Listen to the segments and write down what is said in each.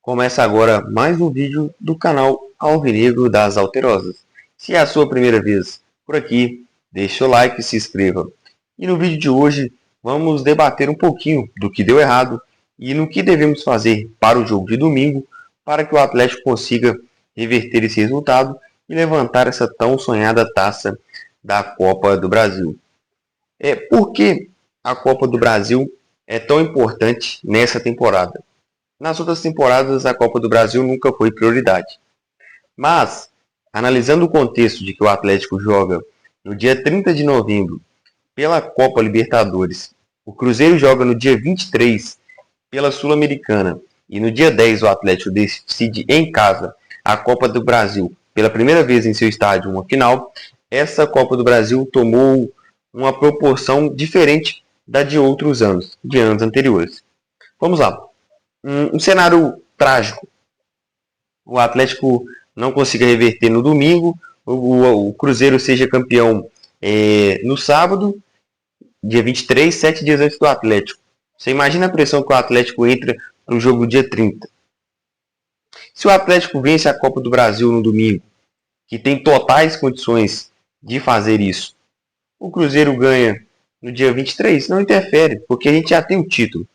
Começa agora mais um vídeo do canal Alvinegro das Alterosas. Se é a sua primeira vez por aqui, deixe o like e se inscreva. E no vídeo de hoje vamos debater um pouquinho do que deu errado e no que devemos fazer para o jogo de domingo para que o Atlético consiga reverter esse resultado e levantar essa tão sonhada taça da Copa do Brasil. Por que a Copa do Brasil é tão importante nessa temporada? Nas outras temporadas, a Copa do Brasil nunca foi prioridade. Mas, analisando o contexto de que o Atlético joga no dia 30 de novembro pela Copa Libertadores, o Cruzeiro joga no dia 23 pela Sul-Americana e no dia 10 o Atlético decide em casa a Copa do Brasil pela primeira vez em seu estádio uma final, essa Copa do Brasil tomou uma proporção diferente da de outros anos, de anos anteriores. Vamos lá. Um cenário trágico. O Atlético não consiga reverter no domingo, o Cruzeiro seja campeão no sábado, dia 23, 7 dias antes do Atlético. Você imagina a pressão que o Atlético entra no jogo dia 30. Se o Atlético vence a Copa do Brasil no domingo, que tem totais condições de fazer isso, o Cruzeiro ganha no dia 23, não interfere, porque a gente já tem o título.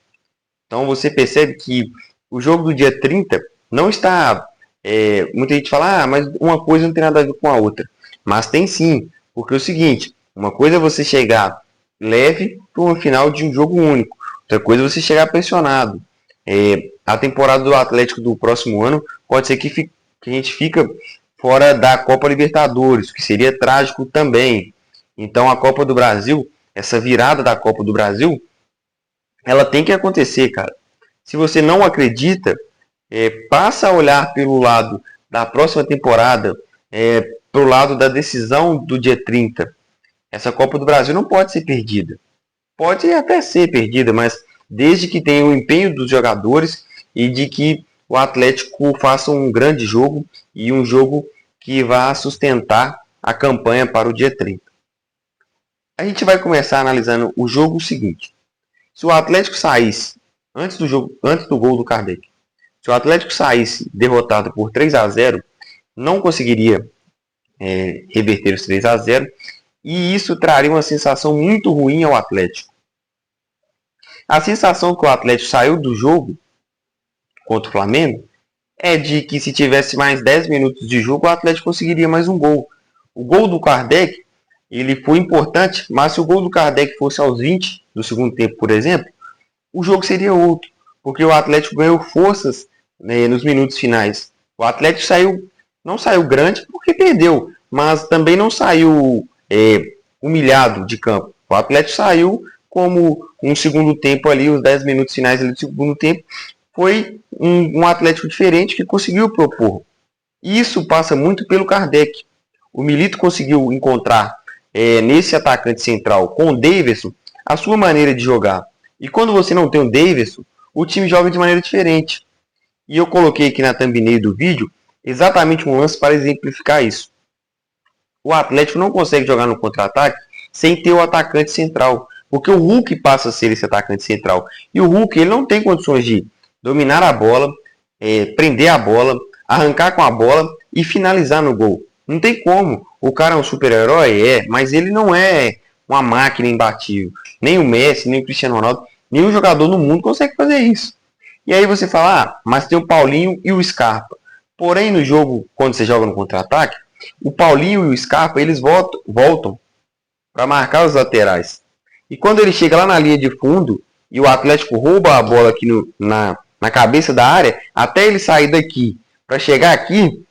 Então você percebe que o jogo do dia 30 não está... muita gente fala, mas uma coisa não tem nada a ver com a outra. Mas tem sim, porque é o seguinte, uma coisa é você chegar leve para uma final de um jogo único. Outra coisa é você chegar pressionado. A temporada do Atlético do próximo ano pode ser que a gente fica fora da Copa Libertadores, que seria trágico também. Então a Copa do Brasil, essa virada da Copa do Brasil, ela tem que acontecer, cara. Se você não acredita, passa a olhar pelo lado da próxima temporada, pelo lado da decisão do dia 30. Essa Copa do Brasil não pode ser perdida. Pode até ser perdida, mas desde que tenha o empenho dos jogadores e de que o Atlético faça um grande jogo e um jogo que vá sustentar a campanha para o dia 30. A gente vai começar analisando o jogo seguinte. Se o Atlético saísse antes do gol do Kardec, se o Atlético saísse derrotado por 3-0, não conseguiria reverter os 3-0 e isso traria uma sensação muito ruim ao Atlético. A sensação que o Atlético saiu do jogo contra o Flamengo é de que se tivesse mais 10 minutos de jogo, o Atlético conseguiria mais um gol. O gol do Kardec, ele foi importante, mas se o gol do Kardec fosse aos 20 do segundo tempo, por exemplo, o jogo seria outro, porque o Atlético ganhou forças nos minutos finais. O Atlético não saiu grande porque perdeu, mas também não saiu humilhado de campo. O Atlético saiu como um segundo tempo ali, os 10 minutos finais ali do segundo tempo, foi um Atlético diferente que conseguiu propor. Isso passa muito pelo Kardec. O Milito conseguiu encontrar nesse atacante central com o Daverson a sua maneira de jogar. E quando você não tem o Daverson, o time joga de maneira diferente. E eu coloquei aqui na thumbnail do vídeo exatamente um lance para exemplificar isso. O Atlético não consegue jogar no contra-ataque sem ter o atacante central. Porque o Hulk passa a ser esse atacante central. E o Hulk ele não tem condições de dominar a bola, prender a bola, arrancar com a bola e finalizar no gol. Não tem como. O cara é um super-herói, mas ele não é uma máquina imbatível. Nem o Messi, nem o Cristiano Ronaldo, nenhum jogador no mundo consegue fazer isso. E aí você fala, mas tem o Paulinho e o Scarpa. Porém, no jogo, quando você joga no contra-ataque, o Paulinho e o Scarpa, eles voltam para marcar os laterais. E quando ele chega lá na linha de fundo, e o Atlético rouba a bola aqui na cabeça da área, até ele sair daqui para chegar aqui,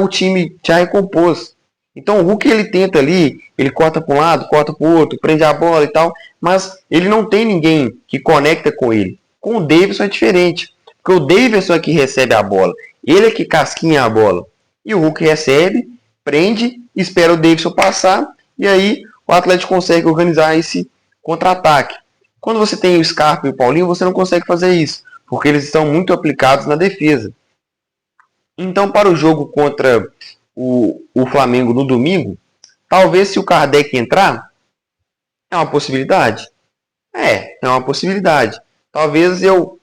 o time já recompôs. Então o Hulk ele tenta ali, ele corta para um lado, corta para o outro, prende a bola e tal, mas ele não tem ninguém que conecta com ele. Com o Daverson é diferente, porque o Daverson é que recebe a bola, ele é que casquinha a bola. E o Hulk recebe, prende, espera o Daverson passar, e aí o Atlético consegue organizar esse contra-ataque. Quando você tem o Scarpa e o Paulinho, você não consegue fazer isso, porque eles estão muito aplicados na defesa. Então, para o jogo contra o Flamengo no domingo, talvez se o Kardec entrar, é uma possibilidade. É uma possibilidade. Talvez eu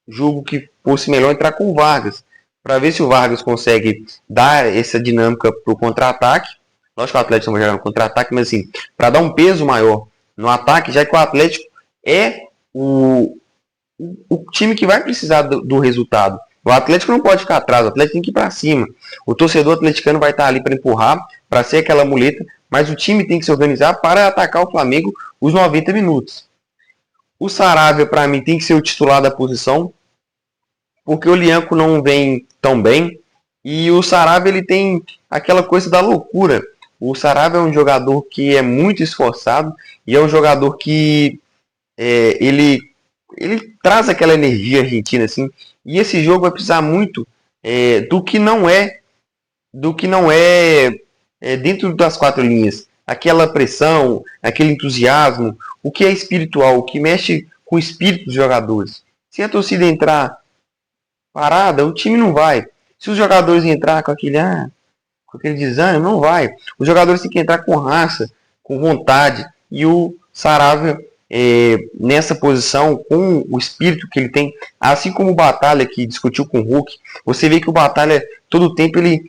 jogo que fosse melhor entrar com o Vargas, para ver se o Vargas consegue dar essa dinâmica para o contra-ataque. Lógico que o Atlético não vai jogar no contra-ataque, mas assim, para dar um peso maior no ataque, já que o Atlético é o time que vai precisar do resultado. O Atlético não pode ficar atrás, o Atlético tem que ir para cima. O torcedor atleticano vai estar ali para empurrar, para ser aquela muleta, mas o time tem que se organizar para atacar o Flamengo os 90 minutos. O Saravia, para mim, tem que ser o titular da posição, porque o Lianco não vem tão bem. E o Saravia, ele tem aquela coisa da loucura. O Saravia é um jogador que é muito esforçado e é um jogador que ele traz aquela energia argentina assim. E esse jogo vai precisar muito do que não é dentro das quatro linhas. Aquela pressão, aquele entusiasmo, o que é espiritual, o que mexe com o espírito dos jogadores. Se a torcida entrar parada, o time não vai. Se os jogadores entrar com aquele desânimo, não vai. Os jogadores têm que entrar com raça, com vontade. E o Saravia, nessa posição, com o espírito que ele tem, assim como o Batalha, que discutiu com o Hulk, você vê que o Batalha, todo o tempo, ele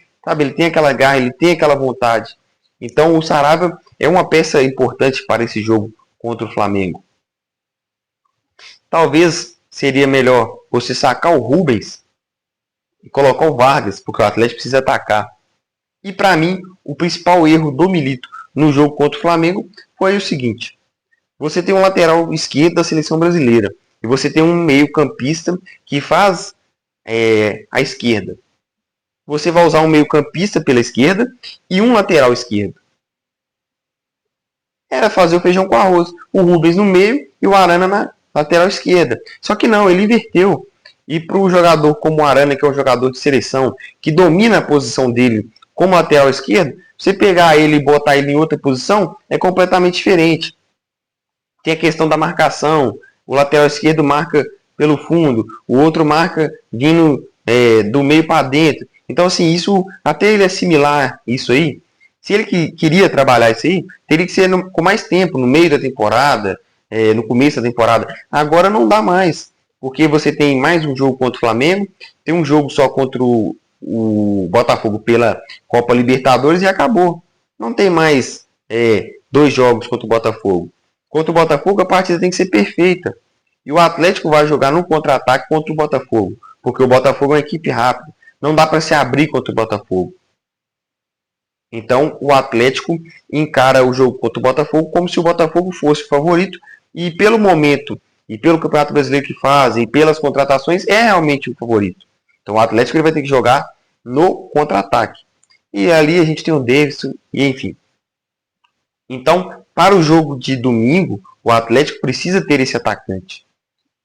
tem aquela garra, ele tem aquela vontade. Então, o Saravia é uma peça importante para esse jogo contra o Flamengo. Talvez seria melhor você sacar o Rubens e colocar o Vargas, porque o Atlético precisa atacar. E para mim, o principal erro do Milito no jogo contra o Flamengo foi o seguinte: você tem um lateral esquerdo da seleção brasileira e você tem um meio-campista que faz a esquerda. Você vai usar um meio-campista pela esquerda e um lateral esquerdo. Era fazer o feijão com arroz. O Rubens no meio e o Arana na lateral esquerda. Só que não, ele inverteu. E para o jogador como o Arana, que é um jogador de seleção, que domina a posição dele como lateral esquerdo, você pegar ele e botar ele em outra posição é completamente diferente. Tem a questão da marcação. O lateral esquerdo marca pelo fundo, o outro marca vindo do meio para dentro. Então, assim, isso, até ele assimilar isso aí, se ele queria trabalhar isso aí, teria que ser com mais tempo, no meio da temporada, no começo da temporada. Agora não dá mais, porque você tem mais um jogo contra o Flamengo, tem um jogo só contra o Botafogo pela Copa Libertadores e acabou. Não tem mais 2 jogos contra o Botafogo. Contra o Botafogo a partida tem que ser perfeita. E o Atlético vai jogar no contra-ataque contra o Botafogo, porque o Botafogo é uma equipe rápida. Não dá para se abrir contra o Botafogo. Então o Atlético encara o jogo contra o Botafogo como se o Botafogo fosse o favorito. E pelo momento, e pelo Campeonato Brasileiro que fazem, e pelas contratações, é realmente o favorito. Então o Atlético ele vai ter que jogar no contra-ataque. E ali a gente tem o Davidson, e enfim. Então, para o jogo de domingo, o Atlético precisa ter esse atacante.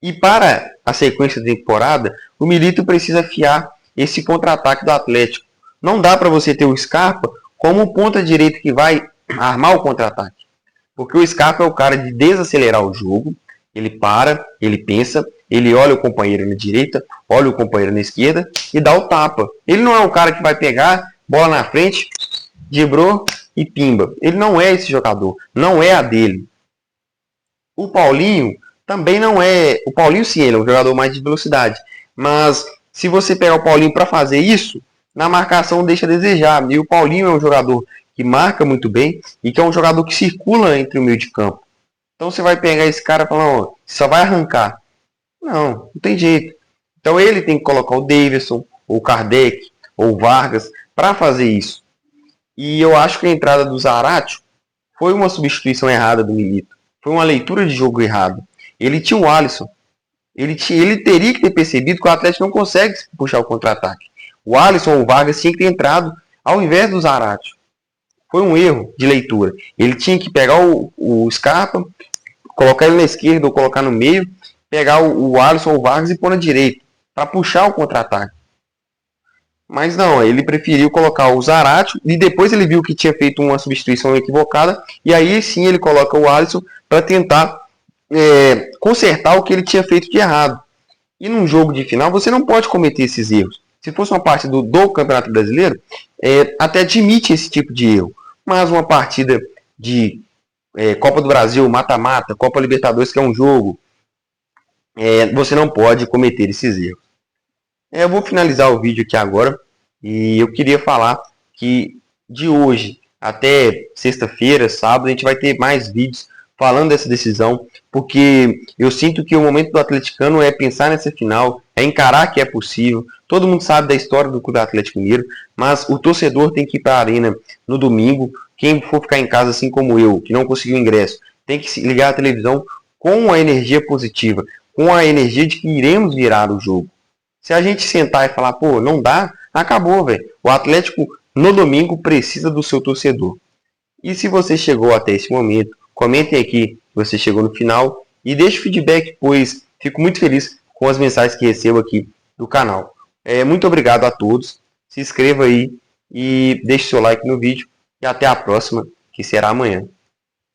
E para a sequência da temporada, o Milito precisa afiar esse contra-ataque do Atlético. Não dá para você ter o Scarpa como o ponta direito que vai armar o contra-ataque. Porque o Scarpa é o cara de desacelerar o jogo. Ele para, ele pensa, ele olha o companheiro na direita, olha o companheiro na esquerda e dá o tapa. Ele não é o cara que vai pegar, bola na frente, driblou e pimba. Ele não é esse jogador. Não é a dele. O Paulinho também não é. O Paulinho sim, ele é um jogador mais de velocidade. Mas se você pegar o Paulinho para fazer isso, na marcação deixa a desejar. E o Paulinho é um jogador que marca muito bem e que é um jogador que circula entre o meio de campo. Então você vai pegar esse cara e falar, ó, só vai arrancar. Não tem jeito. Então ele tem que colocar o Davidson, ou o Kardec, ou o Vargas para fazer isso. E eu acho que a entrada do Zaratio foi uma substituição errada do Milito. Foi uma leitura de jogo errada. Ele tinha o Alisson. Ele teria que ter percebido que o Atlético não consegue puxar o contra-ataque. O Alisson ou o Vargas tinha que ter entrado ao invés do Zaratio. Foi um erro de leitura. Ele tinha que pegar o Scarpa, colocar ele na esquerda ou colocar no meio, pegar o Alisson ou o Vargas e pôr na direita, para puxar o contra-ataque. Mas não, ele preferiu colocar o Zaratio e depois ele viu que tinha feito uma substituição equivocada e aí sim ele coloca o Alisson para tentar consertar o que ele tinha feito de errado. E num jogo de final você não pode cometer esses erros. Se fosse uma partida do Campeonato Brasileiro, até admite esse tipo de erro. Mas uma partida de Copa do Brasil, mata-mata, Copa Libertadores, que é um jogo você não pode cometer esses erros. Eu vou finalizar o vídeo aqui agora e eu queria falar que de hoje até sexta-feira, sábado, a gente vai ter mais vídeos falando dessa decisão, porque eu sinto que o momento do atleticano é pensar nessa final, é encarar que é possível. Todo mundo sabe da história do Clube Atlético Mineiro, mas o torcedor tem que ir para a arena no domingo. Quem for ficar em casa, assim como eu, que não conseguiu ingresso, tem que ligar a televisão com a energia positiva, com a energia de que iremos virar o jogo. Se a gente sentar e falar, pô, não dá, acabou, velho. O Atlético no domingo precisa do seu torcedor. E se você chegou até esse momento, comentem aqui que você chegou no final e deixe feedback, pois fico muito feliz com as mensagens que recebo aqui do canal. Muito obrigado a todos. Se inscreva aí e deixe seu like no vídeo. E até a próxima, que será amanhã.